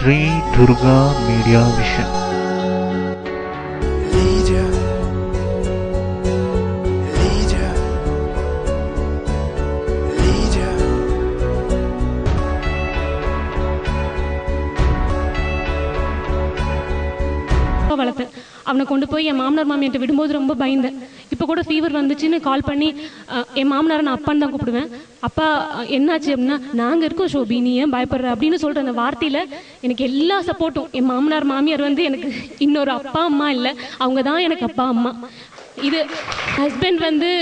Sri Durga Media Vision. வளர்த்தேன். அவனை கொண்டு போய் என் மாமனார் மாமியார்ட்ட விடும்போது ரொம்ப பயந்தேன். இப்போ கூட ஃபீவர் வந்துச்சுன்னு கால் பண்ணி என் மாமனாரை நான் அப்பான்னு தான் கூப்பிடுவேன். அப்பா என்னாச்சு அப்படின்னா, நாங்கள் இருக்கோம் ஷோபி, நீ ஏன் பயப்படுற அப்படின்னு சொல்கிற அந்த வார்த்தையில் எனக்கு எல்லா சப்போர்ட்டும். என் மாமனார் மாமியார் வந்து எனக்கு இன்னொரு அப்பா அம்மா இல்லை, அவங்க தான் எனக்கு அப்பா அம்மா. இது ஹஸ்பண்ட் வந்து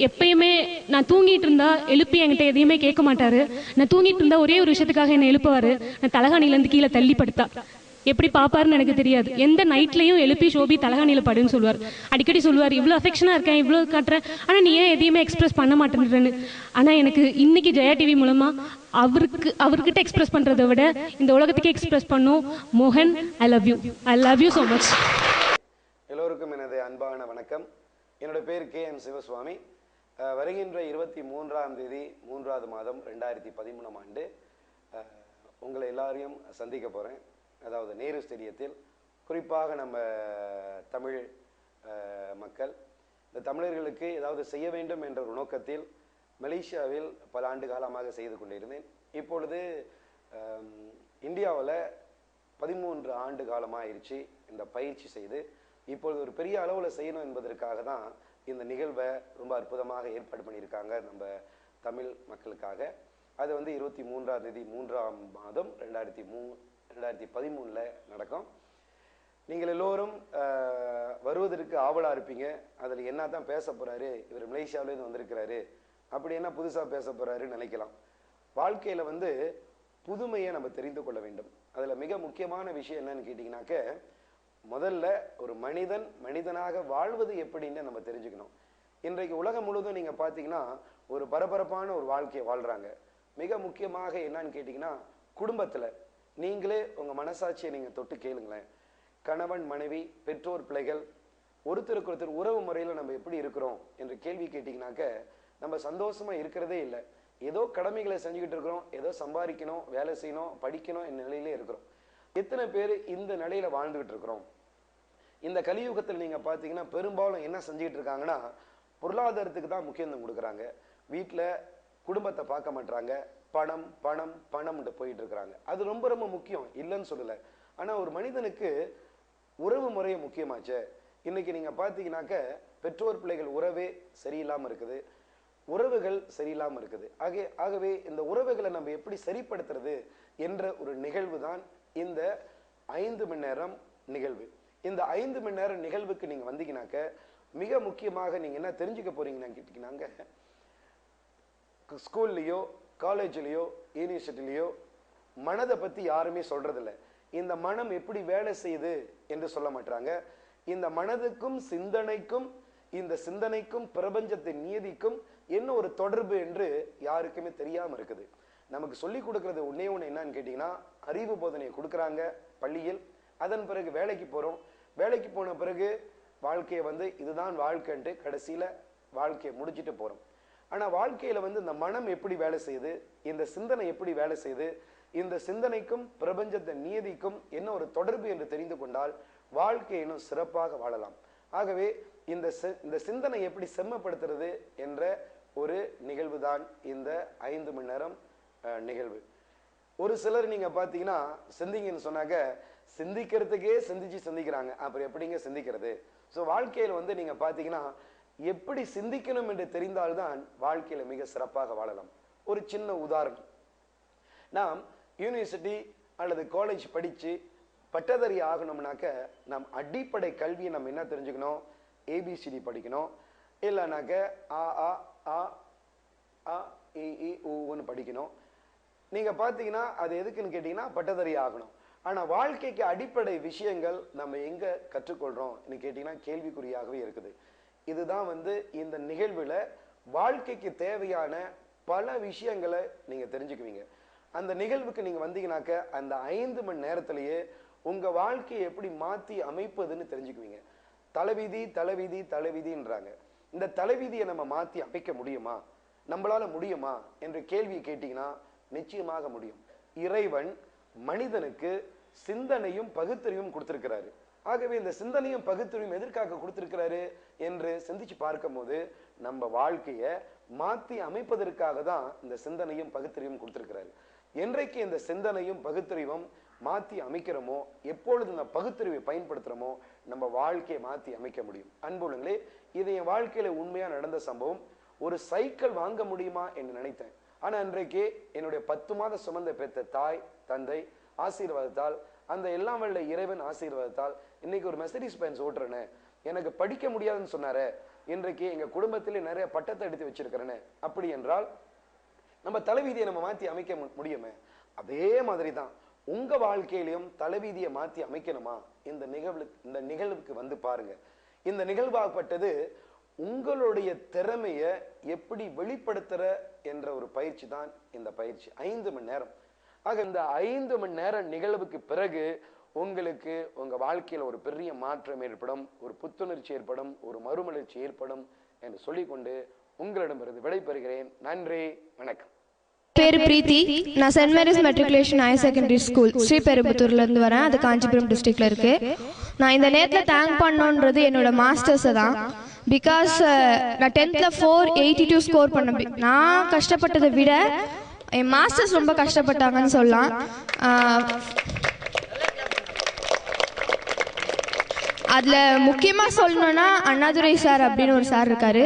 எப்பயுமே நான் தூங்கிட்டு இருந்தா எழுப்பி என்கிட்ட எதையுமே கேட்க மாட்டாரு. நான் தூங்கிட்டு இருந்தா ஒரே ஒரு விஷயத்துக்காக என்னை எழுப்புவாரு. நான் தலகாணிலேருந்து கீழே தள்ளி படுத்தா எப்படி பாப்பாருன்னு எனக்கு தெரியாது. எந்த நைட்லையும் எழுப்பி ஷோபி தலகாணியில் படுன்னு சொல்லுவார். அடிக்கடி சொல்லுவார், இவ்வளோ அஃபெக்ஷனாக இருக்கேன், இவ்வளோ காட்டுறேன், ஆனால் நீ ஏன் எதையுமே எக்ஸ்பிரஸ் பண்ண மாட்டேன்றேன்னு. ஆனால் எனக்கு இன்னைக்கு ஜெயா டிவி மூலமாக அவர்கிட்ட எக்ஸ்பிரஸ் பண்ணுறதை விட இந்த உலகத்துக்கே எக்ஸ்பிரஸ் பண்ணும். மோகன், I love you so much. எல்லோருக்கும் எனது அன்பான வணக்கம். என்னோட பேர் KM சிவசுவாமி. வருகின்ற 23ஆம் தேதி 3வது மாதம் 2013ஆம் ஆண்டு உங்களை எல்லாரையும் சந்திக்க போகிறேன். அதாவது நேரு ஸ்டேடியத்தில். குறிப்பாக நம்ம தமிழ் மக்கள், இந்த தமிழர்களுக்கு ஏதாவது செய்ய வேண்டும் என்ற ஒரு நோக்கத்தில் மலேசியாவில் பல ஆண்டு காலமாக செய்து கொண்டிருந்தேன். இப்பொழுது இந்தியாவில் 13 ஆண்டு காலமாக ஆயிடுச்சு இந்த பயிற்சி செய்து. இப்பொழுது ஒரு பெரிய அளவில் செய்யணும் என்பதற்காக தான் இந்த நிகழ்வை ரொம்ப அற்புதமாக ஏற்பாடு பண்ணியிருக்காங்க நம்ம தமிழ் மக்களுக்காக. அது வந்து 23ஆம் தேதி 3ஆம் மாதம் 2013 நடக்கும். நீங்கள் எல்லோரும் வருவதற்கு ஆவலாக இருப்பீங்க. அதில் என்ன தான் பேச போகிறாரு, இவர் மலேசியாவிலேருந்து வந்திருக்கிறாரு, அப்படி என்ன புதுசாக பேச போகிறாருன்னு நினைக்கலாம். வாழ்க்கையில் வந்து புதுமையை நம்ம தெரிந்து கொள்ள வேண்டும். அதில் மிக முக்கியமான விஷயம் என்னன்னு கேட்டிங்கனாக்க, முதல்ல ஒரு மனிதனாக வாழ்வது எப்படின்னு நம்ம தெரிஞ்சுக்கணும். இன்றைக்கு உலகம் முழுவதும் நீங்கள் பார்த்தீங்கன்னா ஒரு பரபரப்பான ஒரு வாழ்க்கையை வாழ்கிறாங்க. மிக முக்கியமாக என்னன்னு கேட்டிங்கன்னா, குடும்பத்தில் நீங்களே உங்கள் மனசாட்சியை நீங்கள் தொட்டு கேளுங்களேன். கணவன் மனைவி பெற்றோர் பிள்ளைகள் ஒருத்தருக்கு ஒருத்தர் உறவு முறையில் நம்ம எப்படி இருக்கிறோம் என்று கேள்வி கேட்டிங்கனாக்க, நம்ம சந்தோஷமாக இருக்கிறதே இல்லை. ஏதோ கடமைகளை செஞ்சுக்கிட்டு இருக்கிறோம், ஏதோ சம்பாதிக்கணும், வேலை செய்யணும், படிக்கணும் என்ற நிலையிலே இருக்கிறோம். எத்தனை பேர் இந்த நிலையில் வாழ்ந்துகிட்டு இருக்கிறோம்? இந்த கலியுகத்தில் நீங்கள் பார்த்தீங்கன்னா பெரும்பாலும் என்ன செஞ்சுக்கிட்டு இருக்காங்கன்னா, பொருளாதாரத்துக்கு தான் முக்கியத்துவம் கொடுக்குறாங்க. வீட்டில் குடும்பத்தை பார்க்க மாட்டாங்க. பணம் பணம் பணம்னு போயிட்டு இருக்கிறாங்க. அது ரொம்ப ரொம்ப முக்கியம், இல்லைன்னு சொல்லலை. ஆனால் ஒரு மனிதனுக்கு உறவு முறையை முக்கியமாச்சே. இன்னைக்கு நீங்கள் பார்த்தீங்கன்னாக்க பெற்றோர் பிள்ளைகள் உறவே சரியில்லாமல் இருக்குது, உறவுகள் சரியில்லாமல் இருக்குது. ஆகவே இந்த உறவுகளை நம்ம எப்படி சரிப்படுத்துறது என்ற ஒரு நிகழ்வு தான் இந்த 5 மணி நேரம் நிகழ்வு. இந்த 5 மணி நேரம் நிகழ்வுக்கு நீங்கள் வந்தீங்கன்னாக்க மிக முக்கியமாக நீங்கள் என்ன தெரிஞ்சுக்க போறீங்கன்னு கேட்டீங்கன்னாங்க, ஸ்கூல்லையோ காலேஜ்லேயோ யூனிவர்சிட்டிலேயோ மனதை பற்றி யாருமே சொல்றதில்லை. இந்த மனம் எப்படி வேலை செய்யுது என்று சொல்ல மாட்டாங்க. இந்த மனதுக்கும் சிந்தனைக்கும், இந்த சிந்தனைக்கும் பிரபஞ்சத்தின் நீதிக்கும் என்ன ஒரு தொடர்பு என்று யாருக்குமே தெரியாமல் இருக்குது. நமக்கு சொல்லி கொடுக்கறது ஒன்னே ஒன்று என்னன்னு கேட்டிங்கன்னா, அறிவு போதனையை கொடுக்குறாங்க பள்ளியில். அதன் பிறகு வேலைக்கு போகிறோம். வேலைக்கு போன பிறகு வாழ்க்கையை வந்து இதுதான் வாழ்க்கைன்ட்டு கடைசியில் வாழ்க்கையை முடிச்சுட்டு போகிறோம். ஆனால் வாழ்க்கையில் வந்து இந்த மனம் எப்படி வேலை செய்யுது, இந்த சிந்தனை எப்படி வேலை செய்யுது, இந்த சிந்தனைக்கும் பிரபஞ்சத்தின் நீதிக்கும் என்ன ஒரு தொடர்பு என்று தெரிந்து கொண்டால் வாழ்க்கையை இன்னும் சிறப்பாக வாழலாம். ஆகவே இந்த சிந்தனை எப்படி செம்மப்படுத்துறது என்ற ஒரு நிகழ்வு தான் இந்த 5 மணி நேரம் நிகழ்வு. ஒரு சிலர் நீங்கள் பார்த்தீங்கன்னா சிந்திங்கன்னு சொன்னாக்க சிந்திக்கிறதுக்கே சிந்திக்கிறாங்க. அப்புறம் எப்படிங்க சிந்திக்கிறது? ஸோ வாழ்க்கையில் வந்து நீங்கள் பார்த்தீங்கன்னா எப்படி சிந்திக்கணும் என்று தெரிந்தால்தான் வாழ்க்கையில மிக சிறப்பாக வாழலாம். ஒரு சின்ன உதாரணம், நாம் யூனிவர்சிட்டி அல்லது காலேஜ் படித்து பட்டதாரி ஆகணும்னாக்க நம் அடிப்படை கல்வியை நம்ம என்ன தெரிஞ்சுக்கணும்? ABCD படிக்கணும். இல்லைனாக்க ஆ ஆ ஆ ஆ இ ஊன்னு படிக்கணும். நீங்கள் பார்த்தீங்கன்னா அது எதுக்குன்னு கேட்டிங்கன்னா பட்டதாரி ஆகணும். ஆனால் வாழ்க்கைக்கு அடிப்படை விஷயங்கள் நம்ம எங்கே கற்றுக்கொள்கிறோம் கேட்டிங்கன்னா கேள்விக்குறியாகவே இருக்குது. இதுதான் வந்து இந்த நிகழ்வில் வாழ்க்கைக்கு தேவையான பல விஷயங்களை நீங்கள் தெரிஞ்சுக்குவீங்க. அந்த நிகழ்வுக்கு நீங்கள் வந்தீங்கன்னாக்க அந்த 5 மணி நேரத்திலேயே உங்கள் வாழ்க்கையை எப்படி மாற்றி அமைப்பதுன்னு தெரிஞ்சுக்குவீங்க. தலைவிதி தலைவிதி தலைவிதின்றாங்க. இந்த தலைவிதியை நம்ம மாற்றி அமைக்க முடியுமா, நம்மளால முடியுமா என்ற கேள்வியை கேட்டிங்கன்னா நிச்சயமாக முடியும். இறைவன் மனிதனுக்கு சிந்தனையும் பகுத்தறிவும் கொடுத்திருக்கிறாரு. ஆகவே இந்த சிந்தனையும் பகுத்தறிவும் எதற்காக கொடுத்திருக்கிறாரு என்று சிந்திச்சு பார்க்கும் போது நம்ம வாழ்க்கையை மாற்றி அமைப்பதற்காக தான் இந்த சிந்தனையும் பகுத்தறிவும் கொடுத்திருக்கிறாரு. என்றைக்கு இந்த சிந்தனையும் பகுத்தறிவும் மாற்றி அமைக்கிறோமோ, எப்பொழுது இந்த பகுத்தறிவை பயன்படுத்துகிறோமோ, நம்ம வாழ்க்கையை மாற்றி அமைக்க முடியும். அன்புள்ளங்களே, இது என் வாழ்க்கையில உண்மையா நடந்த சம்பவம். ஒரு சைக்கிள் வாங்க முடியுமா என்று நினைத்தேன். ஆனா அன்றைக்கு என்னுடைய 10 மாத சுமந்த பெற்ற தாய் தந்தை ஆசீர்வாதத்தால், அந்த எல்லாம் வல்ல இறைவன் ஆசீர்வாதத்தால் இன்னைக்கு ஒரு மெர்சிடிஸ் பென்ஸ் ஓட்டுறேன்னு. எனக்கு படிக்க முடியாதுன்னு சொன்னாரு, இன்றைக்கு எங்க குடும்பத்திலே நிறைய பட்டத்தை எடுத்து வச்சிருக்கிறேன்னு. அப்படி என்றால் நம்ம தலைவீதியை நம்ம மாற்றி அமைக்க முடியுமே. அதே மாதிரி தான் உங்க வாழ்க்கையிலையும் தலைவீதியை மாற்றி அமைக்கணுமா? இந்த நிகழ்வுக்கு வந்து பாருங்க. இந்த நிகழ்வாகப்பட்டது உங்களுடைய திறமைய எப்படி வெளிப்படுத்துற என்ற ஒரு பயிற்சி தான் இந்த பயிற்சி. 5 மணி நேரம். ஆக இந்த 5 மணி நேரம் நிகழ்வுக்கு பிறகு உங்களுக்கு உங்க வாழ்க்கையில ஒரு பெரிய மாற்றம் ஏற்படும், ஒரு புத்துணர்ச்சி ஏற்படும், ஒரு மறுமலர்ச்சி ஏற்படும் என்று சொல்லிக்கொண்டு உங்களிடமிருந்து விடைபெறுகிறேன். நன்றி, வணக்கம். பேரு பிரீத்தி. நான் Saint Mary's matriculation higher secondary school ஸ்ரீபெரும்புத்தூர்ல இருந்து வரேன். அது காஞ்சிபுரம் டிஸ்ட்ரிக்ட்ல இருக்கு. நான் இந்த நேரத்தில் தேங்க் பண்ணோன்றது என்னோட மாஸ்டர்ஸை தான். பிகாஸ் நான் 10th 482 ஸ்கோர் பண்ண. நான் கஷ்டப்பட்டதை விட என் மாஸ்டர்ஸ் ரொம்ப கஷ்டப்பட்டாங்கன்னு சொல்லலாம். அதில் முக்கியமாக சொல்லணும்னா அண்ணாதுரை சார் அப்படின்னு ஒரு சார் இருக்காரு.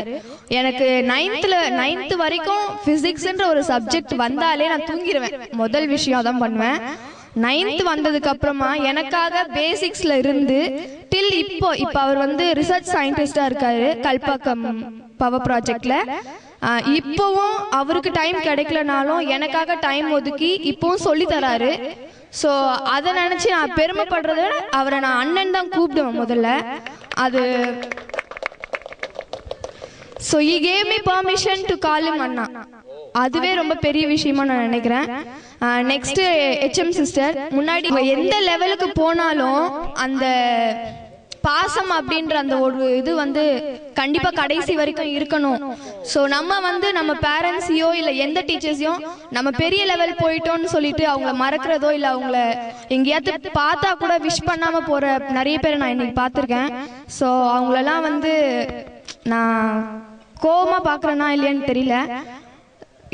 எனக்கு 9th வரைக்கும் ஃபிசிக்ஸ்ன்ற ஒரு சப்ஜெக்ட் வந்தாலே நான் தூங்கிடுவேன். முதல் விஷயம் தான் பண்ணுவேன். 9th வந்ததுக்கு அப்புறமா எனக்காக பேசிக்ஸ்ல இருந்து டில் இப்போ அவர் வந்து ரிசர்ச் சயின்டிஸ்டா இருக்காரு கல்பாக்கம் பவர் ப்ராஜெக்ட்ல. இப்போவும் அவருக்கு டைம் கிடைக்கலனாலும் எனக்காக டைம் ஒதுக்கி இப்போவும் சொல்லி தராரு. ஸோ அதை நினச்சி நான் பெருமைப்படுறத விட அவரை நான் அண்ணன் தான் கூப்பிடுவேன் முதல்ல. அது so he gave me permission to call him அண்ணா. அதுவே ரொம்ப பெரிய விஷயமா நான் நினைக்கிறேன். Next HM sister. முன்னாடி எந்த லெவலுக்கு போனாலும் அந்த பாசம் அப்படின்ற அந்த ஒரு இது வந்து கண்டிப்பா கடைசி வரைக்கும் இருக்கணும். ஸோ நம்ம வந்து நம்ம பேரண்ட்ஸையோ இல்லை எந்த டீச்சர்ஸையும் நம்ம பெரிய லெவல் போயிட்டோம்னு சொல்லிட்டு அவங்கள மறக்கிறதோ இல்லை அவங்கள எங்கேயாவது பார்த்தா கூட விஷ் பண்ணாம போற நிறைய பேரை நான் இன்னைக்கு பார்த்துருக்கேன். ஸோ அவங்களெல்லாம் வந்து நான் கோவமா பார்க்குறேன்னா இல்லையான்னு தெரியல.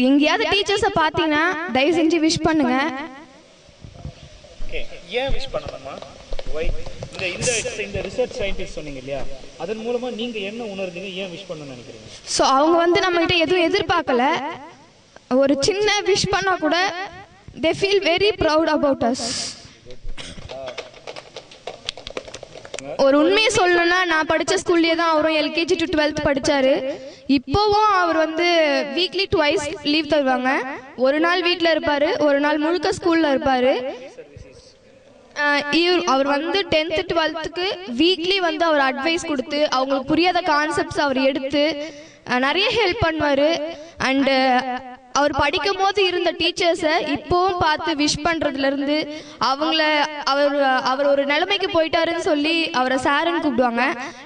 எங்கேயாவது டீச்சர்ஸை பார்த்தீங்கன்னா தயவு செஞ்சு விஷ் பண்ணுங்க. ஏன் விஷ் பண்ணணுமா? இந்த ரிசர்ச் சயின்டிஸ்ட் சொன்னீங்க இல்லையா, அதன் மூலமா நீங்க என்ன உணர்ந்தீங்க? ஏன் விஷ் பண்ணணும்னு நினைக்கிறீங்க? ஸோ அவங்க வந்து நம்ம கிட்ட எதுவும் எதிர்பார்க்கல. ஒரு சின்ன விஷ் பண்ணா கூட they feel very proud about us. ஒரு உண்மையை சொல்லணும்னா நான் படிச்ச ஸ்கூல்லே தான் அவரும் LKG to 12th படிச்சாரு. இப்போவும் அவர் வந்து வீக்லி 2 லீவ் தருவாங்க. ஒரு நாள் வீட்டில் இருப்பாரு, ஒரு நாள் முழுக்க ஸ்கூல்ல இருப்பாரு. அவர் வந்து 10th 12th வீக்லி வந்து அவர் அட்வைஸ் கொடுத்து அவங்களுக்கு புரியாத கான்செப்ட்ஸ் அவர் எடுத்து நிறைய ஹெல்ப் பண்ணுவாரு. அண்டு அவர் படிக்கும் போது இருந்த டீச்சர்ஸை இப்போவும் பார்த்து விஷ் பண்றதுல இருந்து அவர் ஒரு நிலைமைக்கு போயிட்டாருன்னு சொல்லி அவரை சாருன்னு கூப்பிடுவாங்க.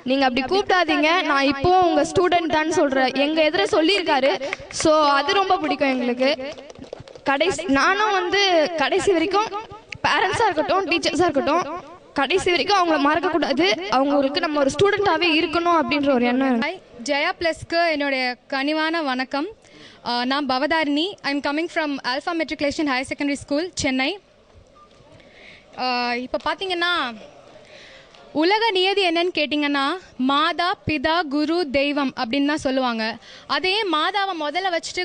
நீங்க அப்படி கூப்பிடாதீங்க, நான் இப்போ உங்க ஸ்டூடெண்ட் தான் சொல்றேன், எங்க எதிர சொல்லியிருக்காரு. ஸோ அது ரொம்ப பிடிக்கும் எங்களுக்கு. நானும் வந்து கடைசி வரைக்கும் பேரண்ட்ஸாக இருக்கட்டும் டீச்சர்ஸாக இருக்கட்டும் கடைசி வரைக்கும் அவங்கள மறக்கக்கூடாது. அவங்களுக்கு நம்ம ஒரு ஸ்டூடெண்ட்டாகவே இருக்கணும் அப்படின்ற ஒரு எண்ணம். ஜெயா ப்ளஸ்க்கு என்னுடைய கனிவான வணக்கம். நான் Bhavatharini. I am coming from alpha matriculation higher secondary school, Chennai. இப்போ பார்த்தீங்கன்னா உலக நியதி என்னன்னு கேட்டிங்கன்னா மாதா பிதா குரு தெய்வம் அப்படின்னு தான் சொல்லுவாங்க. அதே மாதாவை முதல்ல வச்சுட்டு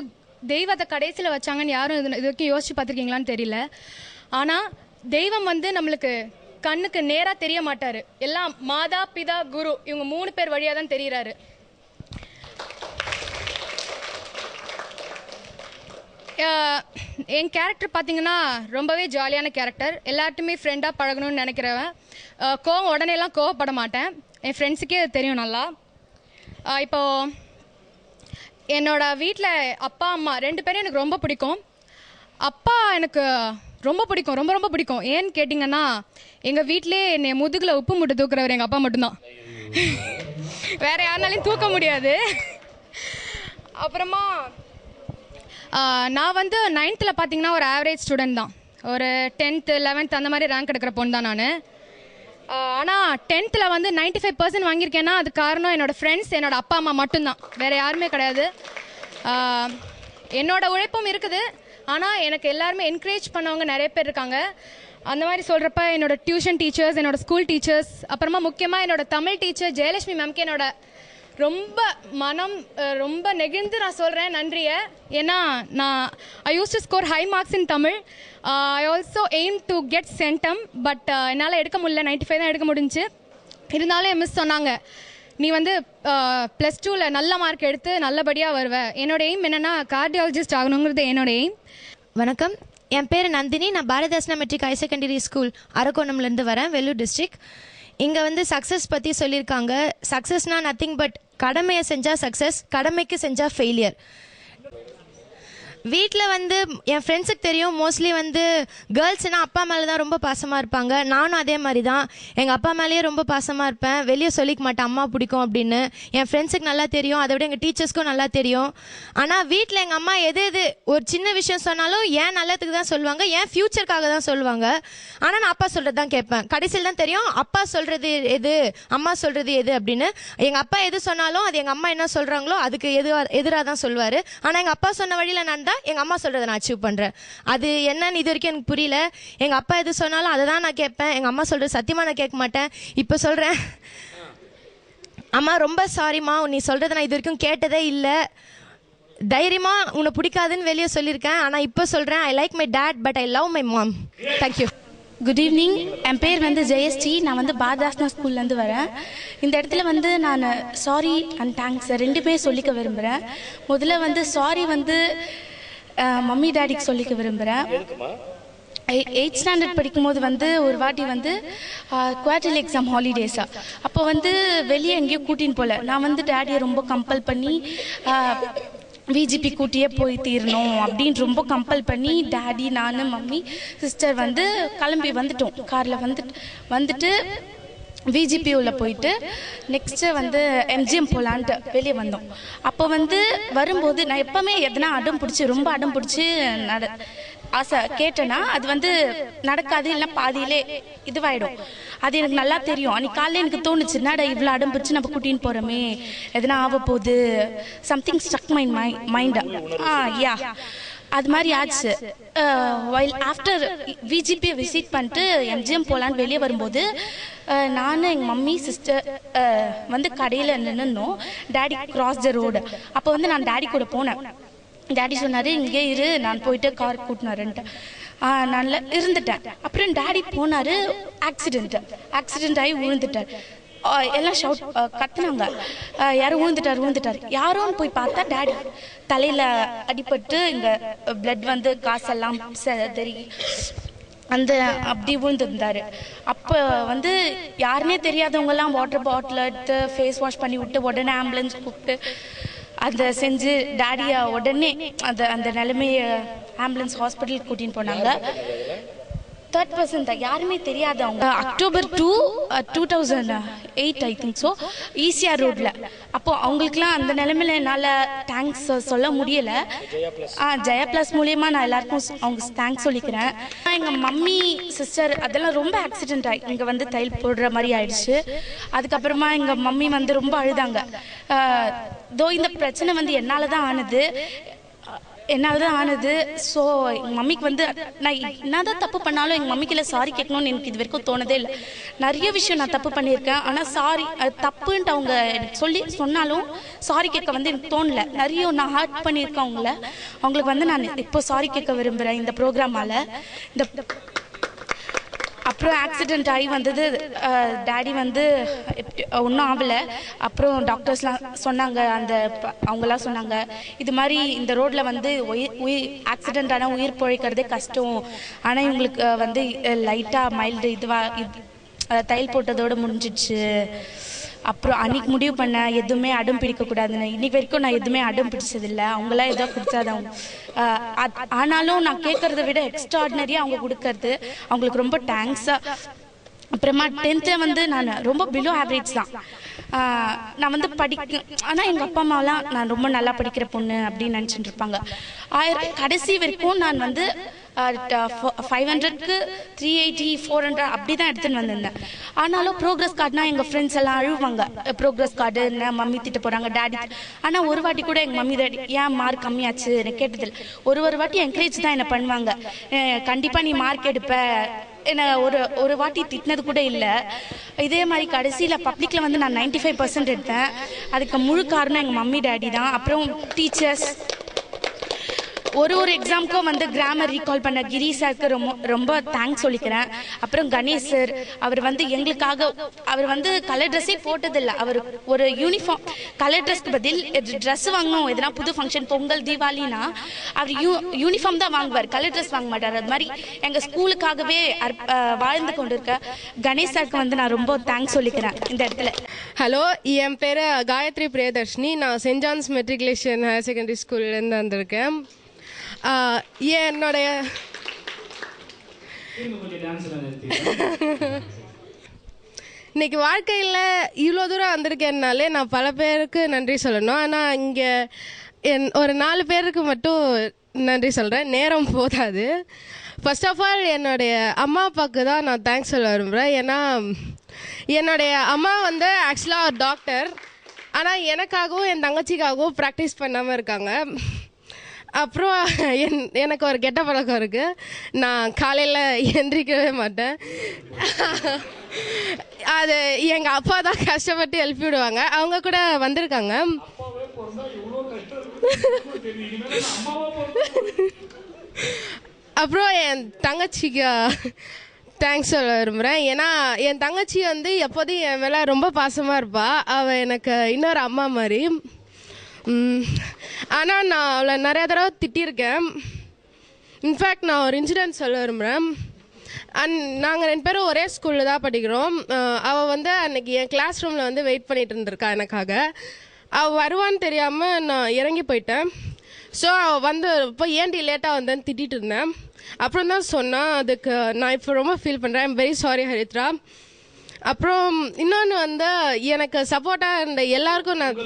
தெய்வத்தை கடைசியில் வச்சாங்கன்னு யாரும் இது வரைக்கும் யோசிச்சு பார்த்துருக்கீங்களான்னு தெரியல. ஆனால் தெய்வம் வந்து நம்மளுக்கு கண்ணுக்கு நேராக தெரிய மாட்டார். எல்லாம் மாதா பிதா குரு இவங்க 3 பேர் வழியாக தான் தெரிகிறாரு. என் கேரக்டர் பார்த்தீங்கன்னா ரொம்பவே ஜாலியான கேரக்டர். எல்லார்ட்டுமே ஃப்ரெண்டாக பழகணும்னு நினைக்கிறவன். கோவம் உடனேலாம் கோவப்பட மாட்டேன். என் ஃப்ரெண்ட்ஸுக்கே அது தெரியும் நல்லா. இப்போது என்னோடய வீட்டில் அப்பா அம்மா 2 பேரும் எனக்கு ரொம்ப பிடிக்கும். அப்பா எனக்கு ரொம்ப பிடிக்கும், ரொம்ப ரொம்ப பிடிக்கும். ஏன்னு கேட்டிங்கன்னா எங்கள் வீட்டிலே என்னை முதுகில் உப்பு மூட்டை தூக்குறவர் எங்கள் அப்பா மட்டும்தான். வேறு யாருனாலையும் தூக்க முடியாது. அப்புறமா நான் வந்து 9th பார்த்தீங்கன்னா ஒரு ஆவரேஜ் ஸ்டூடெண்ட் தான். ஒரு 10th 11th அந்த மாதிரி ரேங்க் எடுக்கிற பொண்ணு தான் நான். ஆனால் 10th வந்து 95% வாங்கியிருக்கேன்னா அது காரணம் என்னோடய ஃப்ரெண்ட்ஸ், என்னோடய அப்பா அம்மா மட்டும்தான், வேறு யாருமே கிடையாது. என்னோடய உழைப்பும் இருக்குது, ஆனால் எனக்கு எல்லாருமே என்கரேஜ் பண்ணவங்க நிறைய பேர் இருக்காங்க. அந்த மாதிரி சொல்கிறப்ப என்னோடய டியூஷன் டீச்சர்ஸ், என்னோடய ஸ்கூல் டீச்சர்ஸ், அப்புறமா முக்கியமாக என்னோடய தமிழ் டீச்சர் ஜெயலட்சுமி மேம்க்கு என்னோட ரொம்ப மனம் ரொம்ப நெகிழ்ந்து நான் சொல்கிறேன் நன்றியை. ஏன்னா I use to score high marks in Tamil. I also aim to get centum, but என்னால் எடுக்க முடியல, 95 தான் எடுக்க முடிஞ்சு. இருந்தாலும் என் மிஸ் சொன்னாங்க, நீ வந்து +2ல் நல்ல மார்க் எடுத்து நல்லபடியாக வருவ. என்னோட எய்ம் என்னென்னா கார்டியாலஜிஸ்ட் ஆகணுங்கிறது என்னோட எய்ம். வணக்கம், என் பேர் நந்தினி. நான் பாரதாசனா மெட்ரிக் ஹையர் செகண்டரி ஸ்கூல் அரக்கோணம்லேருந்து வரேன், வெள்ளூர் டிஸ்ட்ரிக்ட். இங்கே வந்து சக்ஸஸ் பற்றி சொல்லியிருக்காங்க. சக்ஸஸ்னால் நத்திங் பட் கடமையை செஞ்சால் சக்ஸஸ், கடமைக்கு செஞ்சால் ஃபெயிலியர். வீட்டில் வந்து என் ஃப்ரெண்ட்ஸுக்கு தெரியும், மோஸ்ட்லி வந்து கேர்ள்ஸ்னால் அப்பா மேலே தான் ரொம்ப பாசமாக இருப்பாங்க. நானும் அதே மாதிரி தான், எங்கள் அப்பா மேலேயே ரொம்ப பாசமாக இருப்பேன். வெளியே சொல்லிக்க மாட்டேன் அம்மா பிடிக்கும் அப்படின்னு. என் ஃப்ரெண்ட்ஸுக்கு நல்லா தெரியும், அதை விட எங்கள் டீச்சர்ஸ்க்கும் நல்லா தெரியும். ஆனால் வீட்டில் எங்கள் அம்மா எது ஒரு சின்ன விஷயம் சொன்னாலும் ஏன் நல்லதுக்கு தான் சொல்லுவாங்க, ஏன் ஃப்யூச்சருக்காக தான் சொல்லுவாங்க. ஆனால் நான் அப்பா சொல்கிறது தான் கேட்பேன். கடைசியில் தான் தெரியும் அப்பா சொல்கிறது எது, அம்மா சொல்கிறது எது அப்படின்னு. எங்கள் அப்பா எது சொன்னாலும் அது எங்கள் அம்மா என்ன சொல்கிறாங்களோ அதுக்கு எதிராக தான் சொல்லுவார். ஆனால் எங்கள் அப்பா சொன்ன வழியில் நான் எங்கள் அம்மா சொல்கிறத நான் அச்சீவ் பண்ணுறேன். அது என்னன்னு இது வரைக்கும் எனக்கு புரியல. எங்கள் அப்பா எது சொன்னாலும் அதை தான் நான் கேட்பேன். எங்கள் அம்மா சொல்கிறது சத்தியமாக நான் கேட்க மாட்டேன். இப்போ சொல்கிறேன், அம்மா ரொம்ப சாரிம்மா, நீ சொல்கிறத நான் இது வரைக்கும் கேட்டதே இல்லை. தைரியமாக உன்னை பிடிக்காதுன்னு வெளியே சொல்லியிருக்கேன். ஆனால் இப்போ சொல்கிறேன், I like my dad but I love my mom. Thank you. Good evening, என் பேர் வந்து ஜெயஸ்ரீ. நான் வந்து பாரதாசனா ஸ்கூல்லேருந்து வரேன். இந்த இடத்துல வந்து நான் சாரி அண்ட் தேங்க்ஸ் ரெண்டுமே சொல்லிக்க விரும்புகிறேன். முதல்ல வந்து சாரி வந்து மம்மி டேடிக்கு சொல்லிக்க விரும்புகிறேன். 8th ஸ்டாண்டர்ட் படிக்கும்போது வந்து ஒரு வாட்டி வந்து குவார்டர்லி எக்ஸாம் ஹாலிடேஸாக, அப்போ வந்து வெளியே எங்கேயும் கூட்டின்னு போகல. நான் வந்து டேடியை ரொம்ப கம்பல் பண்ணி விஜிபி கூட்டியே போய் தீரணும் அப்படின்னு ரொம்ப கம்பல் பண்ணி டேடி, நான், மம்மி, சிஸ்டர் வந்து கிளம்பி வந்துட்டோம். காரில் வந்துட்டு விஜிபி உள்ள போயிட்டு நெக்ஸ்ட்டு வந்து எம்ஜிஎம் போகலான்ட்டு வெளியே வந்தோம். அப்போ வந்து வரும்போது நான் எப்போவுமே எதனா ரொம்ப அடம் பிடிச்சி ஆசை கேட்டேன்னா அது வந்து நடக்காது, இல்லைன்னா பாதியிலே இதுவாயிடும். அது எனக்கு நல்லா தெரியும். அன்றைக்கி காலையில் எனக்கு தோணுச்சு, என்னடா இவ்வளோ அடம் பிடிச்சி நம்ம கூட்டின்னு போகிறோமே, எதனா ஆக போகுது, something struck my mind. Yeah அது மாதிரி ஆச்சு. வைல் ஆஃப்டர் விஜிபியை விசிட் பண்ணிட்டு எம்ஜிஎம் போகலான்னு வெளியே வரும்போது நான், எங்கள் மம்மி, சிஸ்டர் வந்து கடையில் நின்றுனோம். Daddy cross the road. அப்போ வந்து நான் டேடி கூட போனேன். டேடி சொன்னார், இங்கே இரு, நான் போயிட்டு கார் கூட்டினாருன்ட்டு. நான் இருந்துட்டேன். அப்புறம் டேடி போனார், ஆக்சிடென்ட் ஆகி விழுந்துட்டார். எல்லாம் ஷவுட் கத்துனாங்க, யாரும் விழுந்துட்டார். யாரோன்னு போய் பார்த்தா டேடி தலையில் அடிபட்டு இங்கே பிளட் வந்து காசெல்லாம் தெரியும் அந்த அப்படி விழுந்துருந்தார். அப்போ வந்து யாருன்னே தெரியாதவங்கெல்லாம் வாட்டர் பாட்டில் எடுத்து ஃபேஸ் வாஷ் பண்ணி விட்டு உடனே ஆம்புலன்ஸ் கூப்பிட்டு அதை செஞ்சு டேடியை உடனே அந்த நிலைமையை ஆம்புலன்ஸ் ஹாஸ்பிட்டலுக்கு கூட்டின்னு போனாங்க. 3rd person தான், யாருமே தெரியாது. அவங்க October 2, 2008 I think so, ECR ரோட்டில். அப்போது அவங்களுக்குலாம் அந்த நிலைமையில என்னால் தேங்க்ஸ் சொல்ல முடியலை. ஜெயா ப்ளஸ் மூலியமாக நான் எல்லாருக்கும் அவங்க தேங்க்ஸ் சொல்லிக்கிறேன். எங்கள் மம்மி, சிஸ்டர் அதெல்லாம் ரொம்ப ஆக்சிடென்ட் ஆகி இங்கே வந்து தையல் போடுற மாதிரி ஆயிடுச்சு. அதுக்கப்புறமா எங்கள் மம்மி வந்து ரொம்ப அழுதாங்க. இந்த பிரச்சனை வந்து என்னால் தான் ஆனது. ஸோ எங்கள் மம்மிக்கு வந்து நான் என்ன தான் தப்பு பண்ணாலும் எங்கள் மம்மிக்கு இல்லை சாரி கேட்கணும்னு எனக்கு இது வரைக்கும் தோணதே இல்லை. நிறைய விஷயம் நான் தப்பு பண்ணியிருக்கேன், ஆனால் சாரி தப்புன்ட்டு அவங்க எனக்கு சொன்னாலும் சாரி கேட்க வந்து எனக்கு தோணலை. நிறைய நான் ஹர்ட் பண்ணியிருக்கேன் அவங்களுக்கு வந்து நான் இப்போ சாரி கேட்க விரும்புகிறேன் இந்த ப்ரோக்ராமால். அப்புறம் ஆக்சிடெண்ட் ஆகி வந்தது. டேடி வந்து ஒன்றும் ஆகலை. அப்புறம் டாக்டர்ஸ்லாம் சொன்னாங்க, அவங்களாம் சொன்னாங்க, இது மாதிரி இந்த ரோட்டில் வந்து ஆக்சிடெண்ட் ஆனால் உயிர் பிழைக்கிறதே கஷ்டம், ஆனால் இவங்களுக்கு வந்து லைட்டாக மைல்டு தையல் போட்டதோடு முடிஞ்சிடுச்சு. அப்புறம் அன்றைக்கி முடிவு பண்ணேன், எதுவுமே அடம் பிடிக்கக்கூடாதுன்னு. இன்றைக்கி வரைக்கும் நான் எதுவுமே அடம் பிடிச்சதில்லை. அவங்களாம் எதோ கொடுத்தாதான். ஆனாலும் நான் கேட்குறத விட எக்ஸ்ட்ராடினரியாக அவங்க கொடுக்கறது, அவங்களுக்கு ரொம்ப தேங்க்ஸாக. அப்புறமா 10th வந்து நான் ரொம்ப பிலோ ஆவரேஜ் தான். நான் வந்து ஆனால் எங்கள் அப்பா அம்மாவெலாம் நான் ரொம்ப நல்லா படிக்கிற பொண்ணு அப்படின்னு நினச்சிட்டு இருப்பாங்க. கடைசி வரைக்கும் நான் வந்து 500க்கு 380 400 அப்படி தான் எடுத்துன்னு வந்திருந்தேன். ஆனாலும் ப்ரோக்ரஸ் கார்டுனா எங்கள் ஃப்ரெண்ட்ஸ் எல்லாம் அழுவாங்க, ப்ரோக்ரஸ் கார்டு என்ன மம்மி திட்ட போகிறாங்க டாடி. ஆனால் ஒரு வாட்டி கூட எங்கள் மம்மி டாடி ஏன் மார்க் கம்மியாச்சு எனக்கு கேட்டதில்லை. ஒரு வாட்டி என்கரேஜ் தான் என்ன பண்ணுவாங்க, கண்டிப்பாக நீ மார்க் எடுப்ப. என்ன ஒரு வாட்டி திட்டினது கூட இல்லை. இதே மாதிரி கடைசியில் பப்ளிக்கில் வந்து நான் 95% எடுத்தேன். அதுக்கு முழு காரணம் எங்கள் மம்மி டேடி தான். அப்புறம் டீச்சர்ஸ், ஒரு எக்ஸாமுக்கும் வந்து கிராமர் ரீகால் பண்ண கிரி சாருக்கு ரொம்ப தேங்க்ஸ் சொல்லிக்கிறேன். அப்புறம் கணேஷ் சார், அவர் வந்து எங்களுக்காக அவர் வந்து கலர் ட்ரெஸ்ஸே போட்டதில்லை. அவர் ஒரு யூனிஃபார்ம் கலர் ட்ரெஸ்க்கு பதில் ட்ரெஸ் வாங்கணும், எதனா புது ஃபங்க்ஷன் பொங்கல் தீபாவளினா அவர் யூனிஃபார்ம் தான் வாங்குவார், கலர் ட்ரெஸ் வாங்க மாட்டார். அது மாதிரி எங்கள் ஸ்கூலுக்காகவே வாழ்ந்து கொண்டு இருக்க கணேஷ் சாருக்கு வந்து நான் ரொம்ப தேங்க்ஸ் சொல்லிக்கிறேன் இந்த இடத்துல. ஹலோ, என் பேர் காயத்ரி பிரியதர்ஷினி. நான் Saint John's matriculation higher secondary ஸ்கூல்லேருந்து வந்திருக்கேன். என்னுடைய இன்னைக்கு வாழ்க்கையில் இவ்வளோ தூரம் வந்திருக்கேன்னாலே நான் பல பேருக்கு நன்றி சொல்லணும். ஆனால் இங்கே ஒரு 4 பேருக்கு மட்டும் நன்றி சொல்கிறேன், நேரம் போதாது. ஃபர்ஸ்ட் ஆஃப் ஆல் என்னுடைய அம்மா அப்பாவுக்கு தான் நான் தேங்க்ஸ் சொல்ல விரும்புகிறேன். ஏன்னா என்னுடைய அம்மா வந்து ஆக்சுவலாக ஒரு டாக்டர், ஆனால் எனக்காகவும் என் தங்கச்சிக்காகவும் ப்ராக்டிஸ் பண்ணாமல் இருக்காங்க. அப்புறம் எனக்கு ஒரு கெட்ட பழக்கம் இருக்குது, நான் காலையில் எந்திரிக்கவே மாட்டேன். அது எங்கள் அப்பா தான் கஷ்டப்பட்டு எழுப்பி விடுவாங்க. அவங்க கூட வந்திருக்காங்க. அப்புறம் என் தங்கச்சிக்கு தேங்க்ஸ் சொல்ல விரும்புகிறேன். ஏன்னா என் தங்கச்சி வந்து எப்போதும் என் மேலே ரொம்ப பாசமாக இருப்பாள். அவள் எனக்கு இன்னொரு அம்மா மாதிரி. ஆனால் நான் அவளை நிறையா தடவை திட்டியிருக்கேன். இன்ஃபேக்ட் நான் ஒரு இன்சிடென்ட் சொல்ல விரும்புகிறேன். நாங்கள் 2 பேரும் ஒரே ஸ்கூலில் தான் படிக்கிறோம். அவள் வந்து அன்றைக்கி என் கிளாஸ் ரூமில் வந்து வெயிட் பண்ணிகிட்டு இருந்திருக்கா எனக்காக. அவள் வருவான்னு தெரியாமல் நான் இறங்கி போயிட்டேன். ஸோ அவள் வந்து இப்போ ஏன்டி லேட்டாக வந்தேன்னு திட்டிகிட்டு இருந்தேன். அப்புறம் தான் சொன்னான், அதுக்கு நான் இப்போ ரொம்ப ஃபீல் பண்ணுறேன், ஐம் வெரி சாரி ஹரித்ரா. அப்புறம் இன்னொன்று வந்து எனக்கு சப்போர்ட்டாக இருந்த எல்லாருக்கும் நான்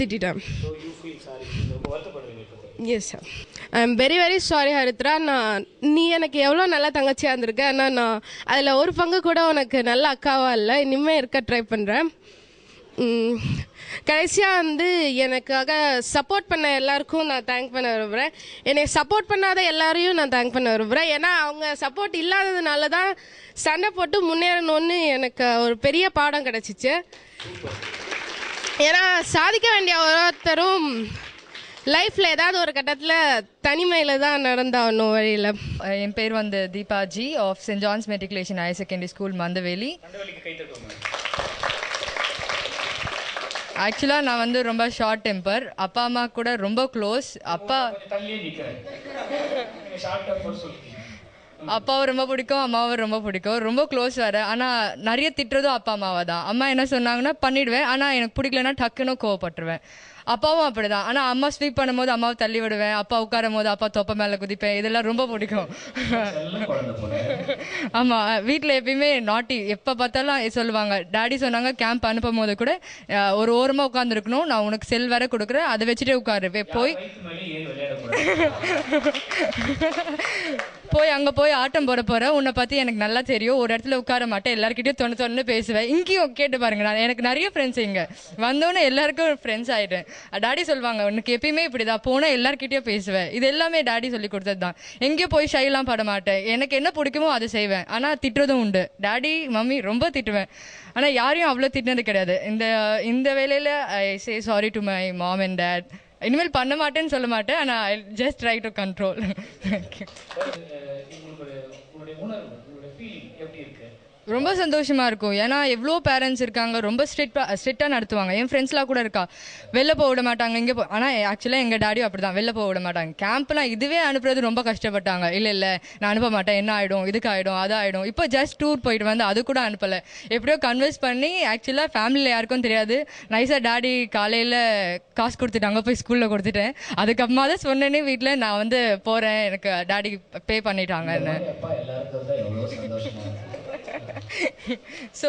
திட்டேன். Yes sir, I am very very sorry Harithra. நீ எனக்கு எவ்வளோ நல்ல தங்கச்சியாக இருந்திருக்க, ஆனால் நான் அதில் ஒரு பங்கு கூட உனக்கு நல்ல அக்காவாக இல்லை. இனிமேல் இருக்க ட்ரை பண்ணுறேன். கடைசியாக வந்து எனக்காக சப்போர்ட் பண்ண எல்லாருக்கும் நான் தேங்க் பண்ண விரும்புகிறேன். என்னை சப்போர்ட் பண்ணாத எல்லாரையும் நான் தேங்க் பண்ண விரும்புகிறேன். ஏன்னா அவங்க சப்போர்ட் இல்லாததுனால தான் சண்டை போட்டு முன்னேறணும்னு எனக்கு ஒரு பெரிய பாடம் கிடச்சிச்சு. ஏன்னா சாதிக்க வேண்டிய ஒருத்தரும் லைஃப்பில் ஏதாவது ஒரு கட்டத்தில் தனிமையில் தான் நடந்தாகணும் வழியில். என் பேர் வந்து Deepaji of Saint John's matriculation higher secondary school Mandaveli. ஆக்சுவலாக நான் வந்து ரொம்ப ஷார்ட் டெம்பர், அப்பா அம்மா கூட ரொம்ப க்ளோஸ். அப்பாவும் ரொம்ப பிடிக்கும், அம்மாவும் ரொம்ப பிடிக்கும், ரொம்ப க்ளோஸ் வேறு. ஆனால் நிறைய திட்டுறதும் அப்பா அம்மாவை தான். அம்மா என்ன சொன்னாங்கன்னா பண்ணிவிடுவேன், ஆனால் எனக்கு பிடிக்கலன்னா டக்குன்னு கோவப்பட்டுருவேன். அப்பாவும் அப்படி தான். ஆனால் அம்மா ஸ்வீப் பண்ணும்போது அம்மாவை தள்ளி விடுவேன், அப்பா உட்காரும் போது அப்பா தொப்பை மேலே குதிப்பேன். இதெல்லாம் ரொம்ப பிடிக்கும். ஆமாம், வீட்டில் எப்பயுமே நாட்டி எப்போ பார்த்தாலும் சொல்லுவாங்க. டாடி சொன்னாங்க கேம்ப் அனுப்பும் போது கூட ஒரு ஓரமாக உட்காந்துருக்கணும், நான் உனக்கு செல் வேற கொடுக்குறேன், அதை வச்சுட்டே உட்காரு, போய் அங்கே போய் ஆட்டம் போகிற உன்னை பற்றி எனக்கு நல்லா தெரியும், ஒரு இடத்துல உட்கார மாட்டேன், எல்லாருக்கிட்டையும் தொண்ணு பேசுவேன். இங்கேயும் கேட்டு பாருங்க, நான் எனக்கு நிறைய ஃப்ரெண்ட்ஸ் இங்கே வந்தோன்னே எல்லாருக்கும் ஃப்ரெண்ட்ஸ் ஆகிட்டேன். டாடி சொல்லுவாங்க உனக்கு எப்பயுமே இப்படி தான், போனால் எல்லாருக்கிட்டையும் பேசுவேன். இது எல்லாமே டாடி சொல்லி கொடுத்தது தான். எங்கேயும் போய் ஷைலாம் பட மாட்டேன், எனக்கு என்ன பிடிக்குமோ அதை செய்வேன். ஆனால் திட்டுறதும் உண்டு, டாடி மம்மி ரொம்ப திட்டுவேன். ஆனால் யாரையும் அவ்வளோ திட்டினது கிடையாது. இந்த வேலையில் I say sorry to my mom and dad. இனிமேல் பண்ண மாட்டேன்னு சொல்ல மாட்டேன், ஆனால் I just try to control. ரொம்ப சந்தோஷமாக இருக்கும். ஏன்னா எவ்வளோ பேரண்ட்ஸ் இருக்காங்க, ரொம்ப ஸ்ட்ரிக்டாக நடத்துவாங்க. என் ஃப்ரெண்ட்ஸ்லாம் கூட இருக்கா, வெளில போக விட மாட்டாங்க இங்கே ஆனால் ஆக்சுவலாக எங்கள் டாடியும் அப்படி தான், வெளில போக விட மாட்டாங்க. கேம்ப்லாம் இதுவே அனுப்புறது ரொம்ப கஷ்டப்பட்டாங்க. இல்லை நான் அனுப்ப மாட்டேன், என்ன ஆகிடும், இதுக்கு ஆகிடும், அது ஆகிடும். இப்போ ஜஸ்ட் டூர் போயிட்டு வந்து அது கூட அனுப்பலை. எப்படியோ கன்வின்ஸ் பண்ணி ஆக்சுவலாக ஃபேமிலியில் யாருக்கும் தெரியாது, நைஸாக டாடி காலையில் காசு கொடுத்துட்டாங்க, போய் ஸ்கூலில் கொடுத்துட்டேன். அதுக்கப்புறமா தான் சொன்னேன்னே வீட்டில் நான் வந்து போகிறேன், எனக்கு டாடி பே பண்ணிட்டாங்கன்னு. ஸோ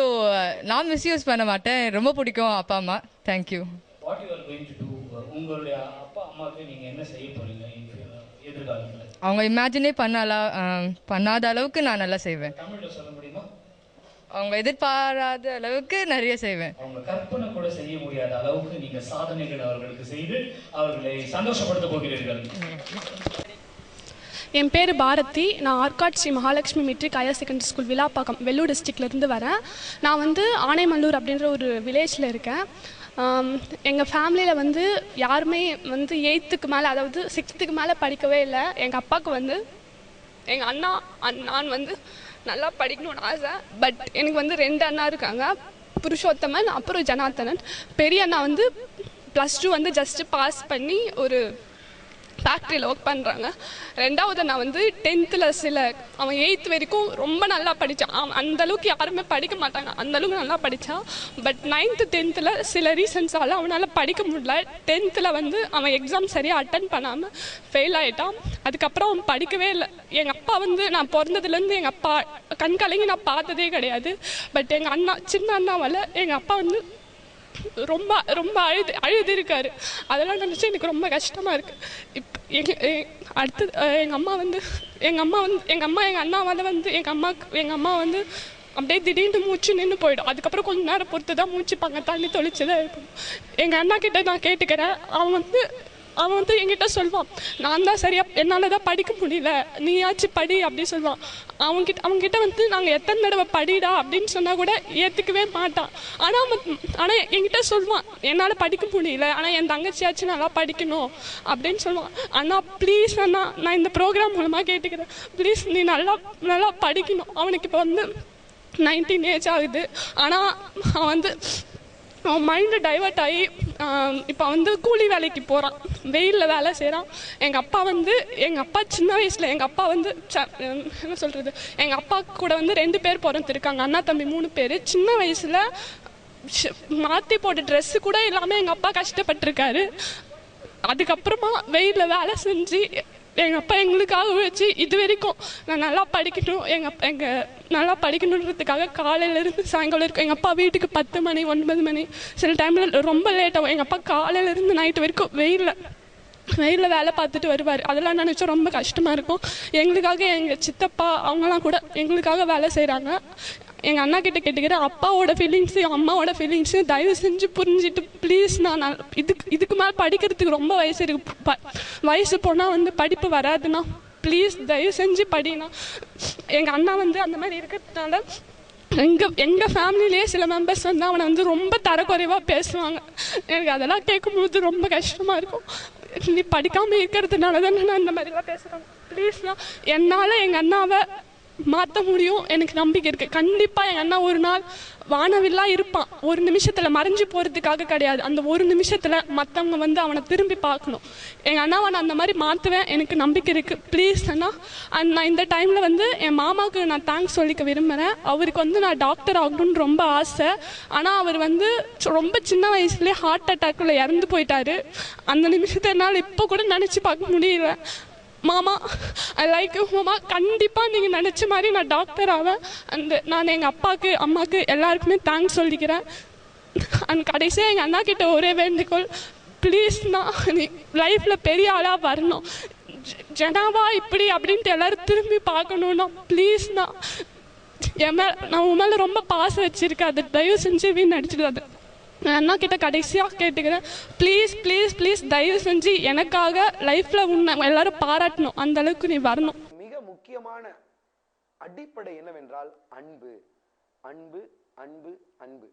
நான் மிஸ்யூஸ் பண்ண மாட்டேன், ரொம்ப பிடிக்கும் அப்பா அம்மா. தேங்க்யூ. உங்களுடைய அப்பா அம்மாவுக்கு நீங்கள் என்ன செய்ய போகிறீங்க எதிர்காலத்தில்? அவங்க இமேஜினே பண்ணாத அளவுக்கு நான் நல்லா செய்வேன். தமிழில் சொல்ல முடியுமா? அவங்க எதிர்பாராத அளவுக்கு நிறைய செய்வேன். அவங்க கற்பனை கூட செய்ய முடியாத அளவுக்கு நீங்கள் சாதனைகள் அவர்களுக்கு செய்து அவர்களை சந்தோஷப்படுத்த போகிறீர்கள். என் பேர் பாரதி. நான் Arcot Sri Mahalakshmi matric higher secondary school Vilapakkam Vellore டிஸ்ட்ரிக்ட்லேருந்து வரேன். நான் வந்து ஆனைமல்லூர் அப்படின்ற ஒரு வில்லேஜில் இருக்கேன். எங்கள் ஃபேமிலியில் வந்து யாருமே வந்து 8th மேலே, அதாவது 6th மேலே படிக்கவே இல்லை. எங்கள் அப்பாவுக்கு வந்து எங்கள் அண்ணா நான் வந்து நல்லா படிக்கணும்னு ஆசை. பட் எனக்கு வந்து 2 அண்ணா இருக்காங்க, புருஷோத்தமன் அப்புறம் ஜனார்த்தனன். பெரிய அண்ணா வந்து +2 வந்து ஜஸ்ட்டு பாஸ் பண்ணி ஒரு ஃபேக்ட்ரியில் ஒர்க் பண்ணுறாங்க. 2வது நான் வந்து 10th அவன் 8th வரைக்கும் ரொம்ப நல்லா படித்தான். அவன் அந்தளவுக்கு யாருமே படிக்க மாட்டாங்க, அந்தளவுக்கு நல்லா படித்தான். பட் 9th 10th சில ரீசன்ஸால் அவனால் படிக்க முடியல. 10th வந்து அவன் எக்ஸாம் சரியாக அட்டன் பண்ணாமல் ஃபெயில் ஆகிட்டான். அதுக்கப்புறம் அவன் படிக்கவே இல்லை. எங்கள் அப்பா வந்து நான் பிறந்ததுலேருந்து எங்கள் அப்பா கண் கலங்கி நான் பார்த்ததே கிடையாது. பட் எங்கள் அண்ணா, சின்ன அண்ணாவால் எங்கள் அப்பா வந்து ரொம்ப ரொம்ப அழுது இருக்காரு. அதெல்லாம் நினச்சி எனக்கு ரொம்ப கஷ்டமாக இருக்குது. அடுத்தது எங்கள் அண்ணாவால் வந்து எங்கள் அம்மா வந்து அப்படியே திடீர்னு மூச்சு நின்று போயிடும். அதுக்கப்புறம் கொஞ்சம் நேரம் பொறுத்து தான் மூச்சுப்பாங்க, தண்ணி தொளிச்சுதான் இருக்கும். எங்கள் அண்ணா கிட்ட நான் கேட்டுக்கிறேன். அவன் வந்து என்கிட்ட சொல்வான், நான் தான் சரியாக என்னால் தான் படிக்க முடியல, நீயாச்சும் படி அப்படி சொல்லுவான். அவங்ககிட்ட வந்து நாங்கள் எத்தனை தடவை படிடா அப்படின்னு சொன்னால் கூட ஏற்றுக்கவே மாட்டான். ஆனால் என்கிட்ட சொல்லுவான், என்னால் படிக்க முடியல, ஆனால் என் தங்கச்சியாச்சும் நல்லா படிக்கணும் அப்படின்னு சொல்லுவான். அண்ணா ப்ளீஸ் அண்ணா, நான் இந்த ப்ரோக்ராம் மூலமாக கேட்டுக்கிறேன், ப்ளீஸ் நீ நல்லா நல்லா படிக்கணும். அவனுக்கு இப்போ வந்து 19 ஏஜ் ஆகுது. ஆனால் அவன் மைண்டு டைவர்ட் ஆகி இப்போ வந்து கூலி வேலைக்கு போகிறான், வெயிலில் வேலை செய்கிறான். எங்கள் அப்பா சின்ன வயசில் எங்கள் அப்பா வந்து என்ன சொல்கிறது, எங்கள் அப்பா கூட வந்து 2 பேர் பிறந்திருக்காங்க, அண்ணா தம்பி 3 பேர். சின்ன வயசில் மாற்றி போட்ட ட்ரெஸ்ஸு கூட இல்லாமல் எங்கள் அப்பா கஷ்டப்பட்டிருக்காரு. அதுக்கப்புறமா வெயிலில் வேலை செஞ்சு எங்கள் அப்பா எங்களுக்காக வச்சு இது வரைக்கும் நான் நல்லா படிக்கணும், நல்லா படிக்கணுன்றதுக்காக காலையிலேருந்து சாயங்காலம் இருக்கும். எங்கள் அப்பா வீட்டுக்கு 10 மணி 9 மணி, சில டைமில் ரொம்ப லேட்டாகும். எங்கள் அப்பா காலையிலேருந்து நைட்டு வரைக்கும் வெயிலில் வேலை பார்த்துட்டு வருவார். அதெல்லாம் நினச்சா ரொம்ப கஷ்டமாக இருக்கும். எங்களுக்காக எங்கள் சித்தப்பா அவங்களாம் கூட எங்களுக்காக வேலை செய்கிறாங்க. எங்கள் அண்ணா கிட்ட கேட்டுக்கிறேன், அப்பாவோட ஃபீலிங்ஸையும் அம்மாவோட ஃபீலிங்ஸையும் தயவு செஞ்சு புரிஞ்சுட்டு ப்ளீஸ் நான் இதுக்கு மேலே படிக்கிறதுக்கு ரொம்ப வயசு இருக்குது, வயசு போனால் வந்து படிப்பு வராதுண்ணா, ப்ளீஸ் தயவு செஞ்சு படினா. எங்கள் அண்ணா வந்து அந்த மாதிரி இருக்கிறதுனால எங்கள் ஃபேமிலியிலே சில மெம்பர்ஸ் வந்து அவனை வந்து ரொம்ப தரக்குறைவாக பேசுவாங்க. எனக்கு அதெல்லாம் கேட்கும்போது ரொம்ப கஷ்டமாக இருக்கும். நீ படிக்காமல் இருக்கிறதுனால தானே நான் இந்த மாதிரிலாம் பேசுகிறேன், ப்ளீஸ்ண்ணா. என்னால் எங்கள் அண்ணாவை மாற்ற முடியும், எனக்கு நம்பிக்கை இருக்குது. கண்டிப்பாக எங்கள் அண்ணா ஒரு நாள் வானவில்லாக இருப்பான். ஒரு நிமிஷத்தில் மறைஞ்சு போகிறதுக்காக கிடையாது, அந்த ஒரு நிமிஷத்தில் மற்றவங்க வந்து அவனை திரும்பி பார்க்கணும். எங்கள் அண்ணாவை நான் அந்த மாதிரி மாற்றுவேன், எனக்கு நம்பிக்கை இருக்குது. ப்ளீஸ் அண்ணா. நான் இந்த டைமில் வந்து என் மாமாவுக்கு நான் தேங்க்ஸ் சொல்லிக்க விரும்புகிறேன். அவருக்கு வந்து நான் டாக்டர் ஆகணும்னு ரொம்ப ஆசை. ஆனால் அவர் வந்து ரொம்ப சின்ன வயசுலேயே ஹார்ட் அட்டாக்கில் இறந்து போயிட்டாரு. அந்த நிமிஷத்தை என்னால் இப்போ கூட நினச்சி பார்க்க முடியல. மாமா, ஐ லைக் யூ மாமா. கண்டிப்பாக நீங்கள் நினச்ச மாதிரி நான் டாக்டர் ஆவேன். நான் எங்கள் அப்பாவுக்கு அம்மாவுக்கு எல்லாருக்குமே தேங்க்ஸ் சொல்லிக்கிறேன். கடைசியாக எங்கள் அண்ணா கிட்ட ஒரே வேண்டுகோள், ப்ளீஸ்ண்ணா நீ லைஃப்பில் பெரிய ஆளாக வரணும், ஜனாவா இப்படி அப்படின்ட்டு எல்லோரும் திரும்பி பார்க்கணுன்னா ப்ளீஸ்ண்ணா. நான் உன் மேலே ரொம்ப பாசம் வச்சுருக்கேன், அதை தயவு செஞ்சு வீண் அடிச்சிடாது. நான் அண்ணா கிட்ட கடைசியாக கேட்டுக்கிறேன், ப்ளீஸ் ப்ளீஸ் ப்ளீஸ் தயவு செஞ்சு எனக்காக லைஃப்பில் உன்னை எல்லாரும் பாராட்டணும், அந்த அளவுக்கு நீ வரணும். மிக முக்கியமான அடிப்படை என்னவென்றால் அன்பு, அன்பு, அன்பு, அன்பு.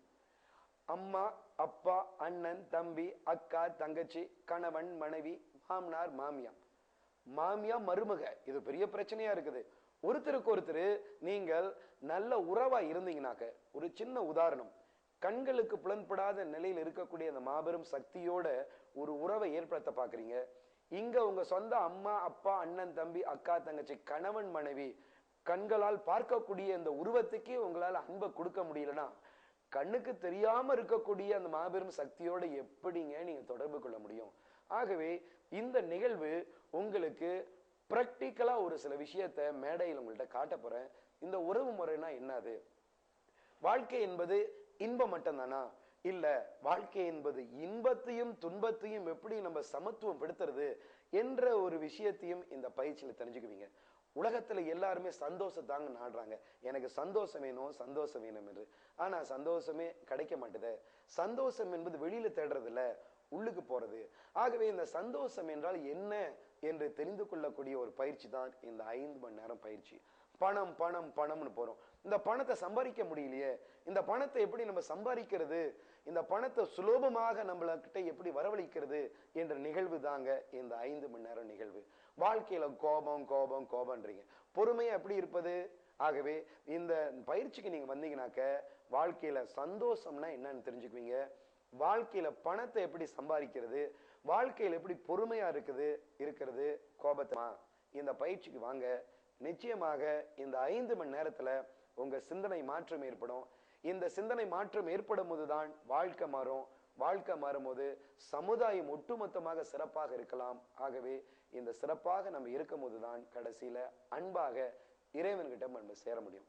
அம்மா, அப்பா, அண்ணன், தம்பி, அக்கா, தங்கச்சி, கணவன், மனைவி, மாமனார், மாமியா, மருமக, இது பெரிய பிரச்சனையா இருக்குது. ஒருத்தருக்கு ஒருத்தர் நீங்கள் நல்ல உறவா இருந்தீங்கன்னாக்க, ஒரு சின்ன உதாரணம், கண்களுக்கு புலன்படாத நிலையில் இருக்கக்கூடிய அந்த மாபெரும் சக்தியோட ஒரு உறவை ஏற்படுத்த பாக்குறீங்க. இங்க உங்க சொந்த அம்மா, அப்பா, அண்ணன், தம்பி, அக்கா, தங்கச்சி, கணவன், மனைவி, கண்களால் பார்க்கக்கூடிய இந்த உருவத்துக்கே உங்களால் அன்பை கொடுக்க முடியலன்னா, கண்ணுக்கு தெரியாம இருக்கக்கூடிய அந்த மாபெரும் சக்தியோட எப்படிங்க நீங்க தொடர்பு கொள்ள முடியும்? ஆகவே இந்த நிகழ்வு உங்களுக்கு பிராக்டிக்கலா ஒரு சில விஷயத்த மேடையில் உங்கள்கிட்ட காட்ட போறேன். இந்த உறவு முறைனா என்னது? வாழ்க்கை என்பது இன்பம் மட்டும்தானா? இல்ல வாழ்க்கை என்பது இன்பத்தையும் துன்பத்தையும் எப்படி நம்ம சமத்துவம் படுத்துறது என்ற ஒரு விஷயத்தையும் இந்த பயிற்சியில தெரிஞ்சுக்குவீங்க. உலகத்துல எல்லாருமே சந்தோஷத்தாங்க நாடுறாங்க. எனக்கு சந்தோஷம் வேணும் சந்தோஷம் வேணும் என்று. ஆனா சந்தோஷமே கிடைக்க மாட்டுது. சந்தோஷம் என்பது வெளியில தேடுறது இல்ல, உள்ளுக்கு போறது. ஆகவே இந்த சந்தோஷம் என்றால் என்ன என்று தெரிந்து கொள்ளக்கூடிய ஒரு பயிற்சி தான் இந்த 5 மணி நேரம் பயிற்சி. பணம் பணம் பணம்னு போறோம். இந்த பணத்தை சம்பாதிக்க முடியலையே, இந்த பணத்தை எப்படி நம்ம சம்பாதிக்கிறது, இந்த பணத்தை சுலபமாக நம்மளகிட்ட எப்படி வரவழைக்கிறது என்ற நிகழ்வு தாங்க இந்த 5 மணி நேரம் நிகழ்வு. வாழ்க்கையில கோபம் கோபம் கோபம்ன்றீங்க, பொறுமையா எப்படி இருப்பது? ஆகவே இந்த பயிற்சிக்கு நீங்க வந்தீங்கன்னாக்க வாழ்க்கையில சந்தோஷம்னா என்னன்னு தெரிஞ்சுக்குவீங்க. வாழ்க்கையில பணத்தை எப்படி சம்பாதிக்கிறது, வாழ்க்கையில எப்படி பொறுமையா இருக்கிறது கோபத்தமா. இந்த பயிற்சிக்கு வாங்க. நிச்சயமாக இந்த 5 மணி நேரத்துல உங்க சிந்தனை மாற்றம் ஏற்படும். இந்த சிந்தனை மாற்றம் ஏற்படும் போதுதான் வாழ்க்கை மாறும். வாழ்க்கை மாறும்போது சமுதாயம் ஒட்டுமொத்தமாக சிறப்பாக இருக்கலாம். ஆகவே இந்த சிறப்பாக நம்ம இருக்கும் போதுதான் கடைசியில அன்பாக இறைவன்கிட்ட நம்ம சேர முடியும்.